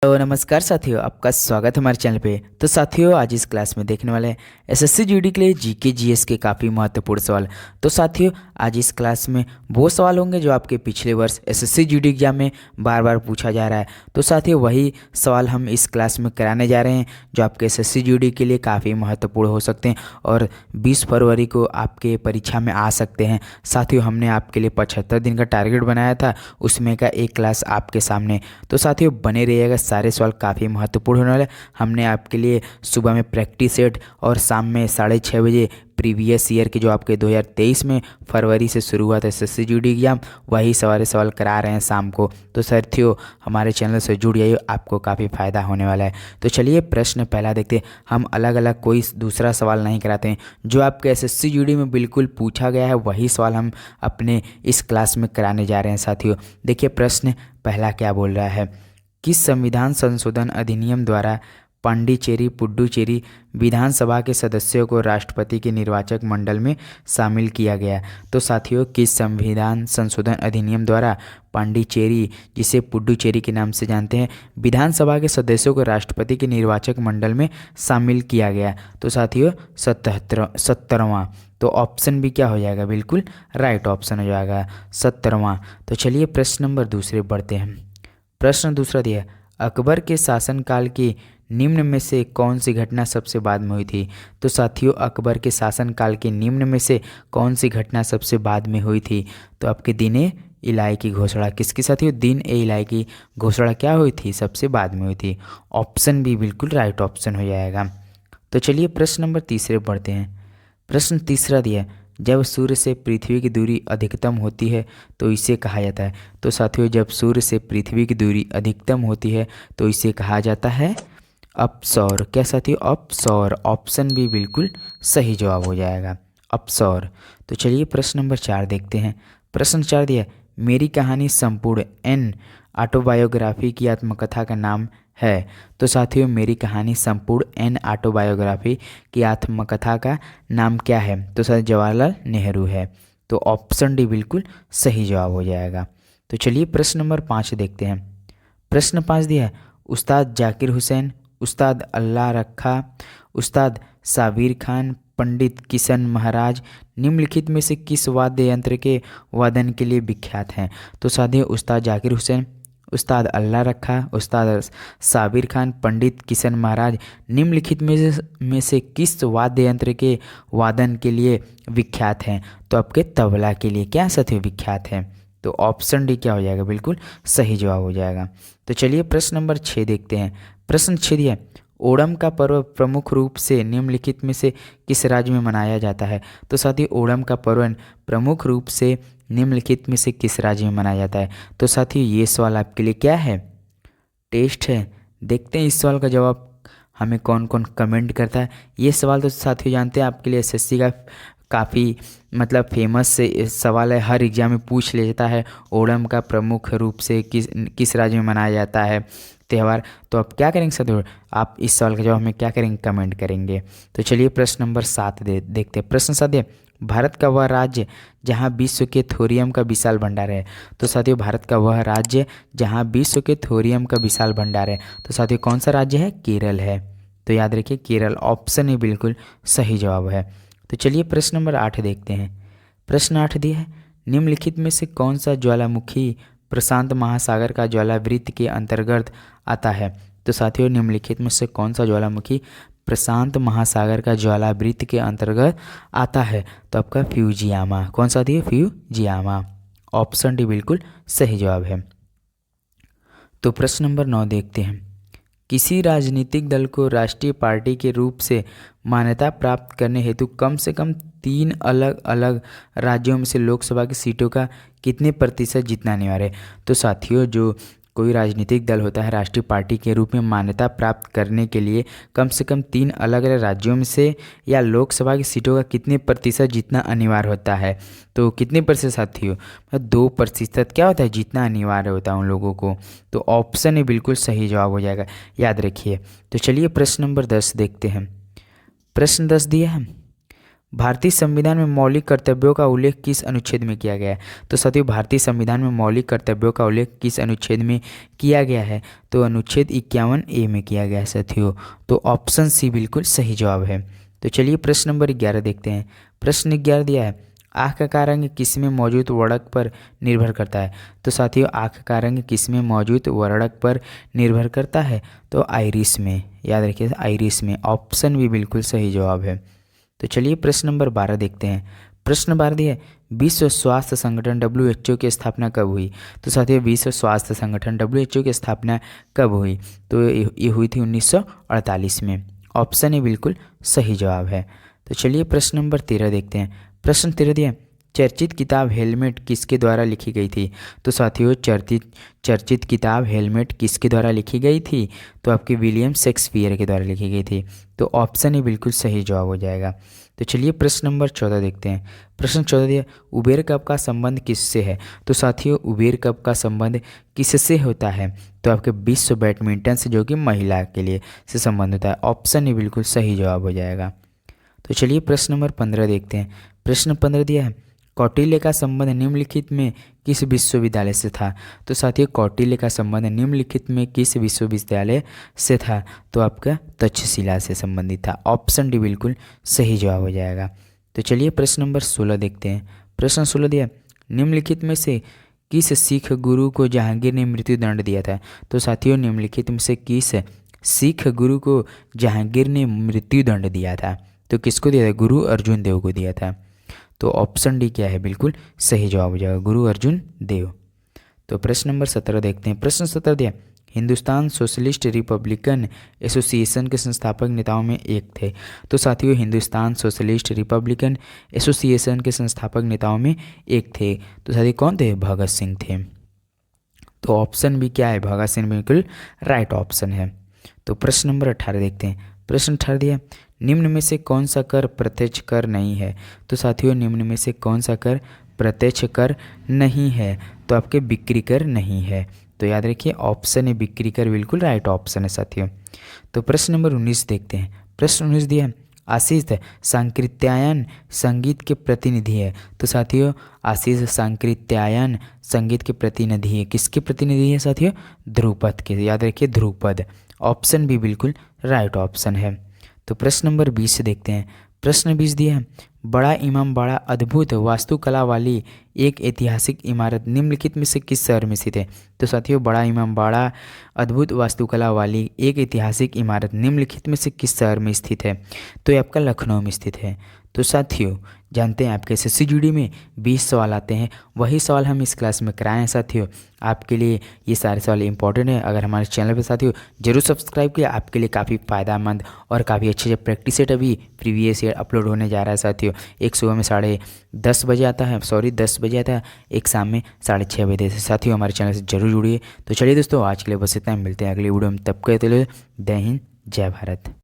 तो नमस्कार साथियों, आपका स्वागत है हमारे चैनल पे। तो साथियों, आज इस क्लास में देखने वाले हैं एसएससी जीडी के लिए जीके जीएस के काफ़ी महत्वपूर्ण सवाल। तो साथियों, आज इस क्लास में वो सवाल होंगे जो आपके पिछले वर्ष एसएससी जीडी एग्जाम में बार बार पूछा जा रहा है। तो साथियों, वही सवाल हम इस क्लास में कराने जा रहे हैं जो आपके एसएससी जीडी के लिए काफ़ी महत्वपूर्ण हो सकते हैं और 20 फरवरी को आपके परीक्षा में आ सकते हैं। साथियों, हमने आपके लिए 75 दिन का टारगेट बनाया था, उसमें का एक क्लास आपके सामने। तो साथियों, बने रहिएगा, सारे सवाल काफ़ी महत्वपूर्ण होने वाले। हमने आपके लिए सुबह में प्रैक्टिस सेट और शाम में 6:30 बजे प्रीवियस ईयर के जो आपके 2023 में फरवरी से शुरू हुआ था एसएससी जीडी एग्जाम, वही सवाल करा रहे हैं शाम को। तो साथियों, हमारे चैनल से जुड़ जाइए, आपको काफ़ी फ़ायदा होने वाला है। तो चलिए प्रश्न पहला देखते हैं। हम अलग अलग कोई दूसरा सवाल नहीं कराते हैं, जो आपके एसएससी जीडी में बिल्कुल पूछा गया है वही सवाल हम अपने इस क्लास में कराने जा रहे हैं। साथियों देखिए, प्रश्न पहला क्या बोल रहा है। किस संविधान संशोधन अधिनियम द्वारा पांडिचेरी पुडुचेरी विधानसभा के सदस्यों को राष्ट्रपति के निर्वाचक मंडल में शामिल किया गया। तो साथियों, किस संविधान संशोधन अधिनियम द्वारा पांडिचेरी, जिसे पुडुचेरी के नाम से जानते हैं, विधानसभा के सदस्यों को राष्ट्रपति के निर्वाचक मंडल में शामिल किया गया? तो साथियों, 77वां। तो ऑप्शन भी क्या हो जाएगा? बिल्कुल राइट ऑप्शन हो जाएगा 77वां। तो चलिए प्रश्न नंबर दूसरे बढ़ते हैं। प्रश्न दूसरा दिया, अकबर के शासनकाल की निम्न में से कौन सी घटना सबसे बाद में हुई थी? तो साथियों, अकबर के शासनकाल के निम्न में से कौन सी घटना सबसे बाद में हुई थी? तो आपके दीन-ए इलाही की घोषणा किसकी? साथियों, दीन-ए इलाही की घोषणा क्या हुई थी? सबसे बाद में हुई थी। ऑप्शन भी बिल्कुल राइट ऑप्शन हो जाएगा। तो चलिए प्रश्न नंबर तीसरे बढ़ते हैं। प्रश्न तीसरा दिया, जब सूर्य से पृथ्वी की दूरी अधिकतम होती है तो इसे कहा जाता है? तो साथियों, जब सूर्य से पृथ्वी की दूरी अधिकतम होती है तो इसे कहा जाता है अपसौर। क्या साथियों? अपसौर। ऑप्शन भी बिल्कुल सही जवाब हो जाएगा, अपसौर। तो चलिए प्रश्न नंबर 4 देखते हैं। प्रश्न 4 दिया, मेरी कहानी संपूर्ण एन ऑटोबायोग्राफी की आत्मकथा का नाम है? तो साथियों, मेरी कहानी संपूर्ण एन ऑटोबायोग्राफी की आत्मकथा का नाम क्या है? तो सर जवाहरलाल नेहरू है। तो ऑप्शन डी बिल्कुल सही जवाब हो जाएगा। तो चलिए प्रश्न नंबर 5 देखते हैं। प्रश्न 5 दिया है, उस्ताद जाकिर हुसैन, उस्ताद अल्लाह रखा, उस्ताद साबिर खान, पंडित किशन महाराज निम्नलिखित में से किस वाद्य यंत्र के वादन के लिए विख्यात हैं? तो साथियों, उस्ताद जाकिर हुसैन, उस्ताद अल्लाह रखा, उस्ताद साबिर खान, पंडित किशन महाराज निम्नलिखित में से किस वाद्य यंत्र के वादन के लिए विख्यात हैं? तो आपके तबला के लिए क्या साथियों विख्यात हैं? तो ऑप्शन डी क्या हो जाएगा? बिल्कुल सही जवाब हो जाएगा। तो चलिए प्रश्न नंबर 6 देखते हैं। प्रश्न 6 दिया, ओणम का पर्व प्रमुख रूप से निम्नलिखित में से किस राज्य में मनाया जाता है? तो साथियों, ओणम का पर्व प्रमुख रूप से निम्नलिखित में से किस राज्य में मनाया जाता है? तो साथियों, ये सवाल आपके लिए क्या है? टेस्ट है। देखते हैं इस सवाल का जवाब हमें कौन कौन कमेंट करता है। ये सवाल तो साथियों जानते हैं आपके लिए एसएससी का काफ़ी फेमस से सवाल है, हर एग्जाम में पूछ लेता है। ओणम का प्रमुख रूप से किस राज्य में मनाया जाता है त्यौहार? तो आप क्या करेंगे साथियों? आप इस सवाल का जवाब हमें क्या करेंगे? कमेंट करेंगे। तो चलिए प्रश्न नंबर 7 देखते हैं। प्रश्न 7, भारत का वह राज्य जहां विश्व के थोरियम का विशाल भंडार है? तो साथियों, भारत का वह राज्य जहां विश्व के थोरियम का विशाल भंडार है, तो साथियों कौन सा राज्य है? केरल है। तो याद रखिए केरल, ऑप्शन ही बिल्कुल सही जवाब है। तो चलिए प्रश्न नंबर 8 देखते हैं। प्रश्न 8 दिया है, निम्नलिखित में से कौन सा ज्वालामुखी प्रशांत महासागर का ज्वालावृत्त के अंतर्गत आता है? तो साथियों, निम्नलिखित में से कौन सा ज्वालामुखी प्रशांत महासागर का ज्वालावृत्त के अंतर्गत आता है? तो आपका फ्यूजियामा। कौन सा दिए? फ्यूजियामा। ऑप्शन डी बिल्कुल सही जवाब है। तो प्रश्न नंबर 9 देखते हैं। किसी राजनीतिक दल को राष्ट्रीय पार्टी के रूप से मान्यता प्राप्त करने हेतु कम से कम 3 अलग अलग राज्यों में से लोकसभा की सीटों का कितने प्रतिशत जीतना अनिवार्य है? तो साथियों, जो कोई राजनीतिक दल होता है राष्ट्रीय पार्टी के रूप में मान्यता प्राप्त करने के लिए कम से कम 3 अलग अलग राज्यों में से या लोकसभा की सीटों का कितने प्रतिशत जीतना अनिवार्य होता है? तो कितने प्रतिशत साथियों? 2% क्या होता है? जीतना अनिवार्य होता है उन लोगों को। तो ऑप्शन ही बिल्कुल सही जवाब हो जाएगा, याद रखिए। तो चलिए प्रश्न नंबर 10 देखते हैं। प्रश्न 10 दिया है, भारतीय संविधान में मौलिक कर्तव्यों का उल्लेख किस अनुच्छेद में किया गया है? तो साथियों भारतीय संविधान में मौलिक कर्तव्यों का उल्लेख किस अनुच्छेद में किया गया है? तो अनुच्छेद 51A में किया गया है साथियों। तो ऑप्शन सी बिल्कुल सही जवाब है। तो चलिए प्रश्न नंबर 11 देखते हैं। प्रश्न 11 दिया है, आँख का रंग किस में मौजूद वर्णक पर निर्भर करता है? तो साथियों आँख का रंग किस में मौजूद वर्णक पर निर्भर करता है? तो आइरिस में, याद रखिए आइरिस में। ऑप्शन भी बिल्कुल सही जवाब है। तो चलिए प्रश्न नंबर 12 देखते हैं। प्रश्न 12 दिया है, विश्व स्वास्थ्य संगठन WHO की स्थापना कब हुई? तो साथियों विश्व स्वास्थ्य संगठन WHO की स्थापना कब हुई? तो ये हुई थी 1948 में। ऑप्शन ए बिल्कुल सही जवाब है। तो चलिए प्रश्न नंबर 13 देखते हैं। प्रश्न 13 दिया, चर्चित किताब हेलमेट किसके द्वारा लिखी गई थी? तो साथियों चर्चित किताब हेलमेट किसके द्वारा लिखी गई थी? तो आपके विलियम शेक्सपियर के द्वारा लिखी गई थी। तो ऑप्शन ही बिल्कुल सही जवाब हो जाएगा। तो चलिए प्रश्न नंबर 14 देखते हैं। प्रश्न 14 दिया, उबेर कप का संबंध किससे है? तो साथियों उबेर कप का संबंध किससे होता है? तो आपके विश्व बैडमिंटन से, जो कि महिला के लिए से संबंध होता है। ऑप्शन ही बिल्कुल सही जवाब हो जाएगा। तो चलिए प्रश्न नंबर 15 देखते हैं। प्रश्न 15 दिया है, कौटिल्य का संबंध निम्नलिखित में किस विश्वविद्यालय से था? तो साथियों कौटिल्य का संबंध निम्नलिखित में किस विश्वविद्यालय से था? तो आपका तक्षशिला से संबंधित था। ऑप्शन डी बिल्कुल सही जवाब हो जाएगा। तो चलिए प्रश्न नंबर 16 देखते हैं। प्रश्न 16 दिया, निम्नलिखित में से किस सिख गुरु को जहांगीर ने मृत्यु दंड दिया था? तो साथियों निम्नलिखित में से किस सिख गुरु को जहांगीर ने मृत्यु दंड दिया था? तो किसको दिया था? गुरु अर्जुन देव को दिया था। तो ऑप्शन डी क्या है? बिल्कुल सही जवाब हो जाएगा, गुरु अर्जुन देव। तो प्रश्न नंबर 17 देखते हैं। प्रश्न 17 दिया, हिंदुस्तान सोशलिस्ट रिपब्लिकन एसोसिएशन के संस्थापक नेताओं में एक थे। तो साथियों हिंदुस्तान सोशलिस्ट रिपब्लिकन एसोसिएशन के संस्थापक नेताओं में एक थे। तो साथियों कौन थे? भगत सिंह थे। तो ऑप्शन भी क्या है? भगत सिंह बिल्कुल राइट ऑप्शन है। तो प्रश्न नंबर 18 देखते हैं। प्रश्न 18 दिया, निम्न में से कौन सा कर प्रत्यक्ष कर नहीं है? तो साथियों निम्न में से कौन सा कर प्रत्यक्ष कर नहीं है? तो आपके बिक्री कर नहीं है। तो याद रखिए ऑप्शन है बिक्री कर बिल्कुल राइट ऑप्शन है साथियों। तो प्रश्न नंबर 19 देखते हैं। प्रश्न 19 दिया, आशीष सांकृत्यायन संगीत के प्रतिनिधि है। तो साथियों आशीष सांकृत्यायन संगीत के प्रतिनिधि है। किसके प्रतिनिधि है साथियों? ध्रुपद के। याद रखिए ध्रुपद। ऑप्शन भी बिल्कुल राइट ऑप्शन है। तो प्रश्न नंबर 20 देखते हैं। प्रश्न 20 दिया है, बड़ा इमाम बाड़ा अद्भुत वास्तुकला वाली एक ऐतिहासिक इमारत निम्नलिखित में से किस शहर में स्थित है? तो साथियों बड़ा इमाम बाड़ा अद्भुत वास्तुकला वाली एक ऐतिहासिक इमारत निम्नलिखित में से किस शहर में स्थित है? तो ये आपका लखनऊ में स्थित है। तो साथियों जानते हैं आपके SSC GD में 20 सवाल आते हैं, वही सवाल हम इस क्लास में कराए हैं साथियों। आपके लिए ये सारे सवाल इंपॉर्टेंट है। अगर हमारे चैनल पे साथियों जरूर सब्सक्राइब किया, आपके लिए काफ़ी फ़ायदेमंद और काफ़ी अच्छे प्रैक्टिस सेट अभी प्रीवियस ईयर अपलोड होने जा रहा है साथियों। एक सुबह में 10:30 बजे आता है, 10 बजे आता है, एक शाम में 6:30 बजे से। साथियों हमारे चैनल से जरूर जुड़िए। तो चलिए दोस्तों आज के लिए बस इतना ही, मिलते हैं अगली वीडियो में। तब कहते हुए जय हिंद जय भारत।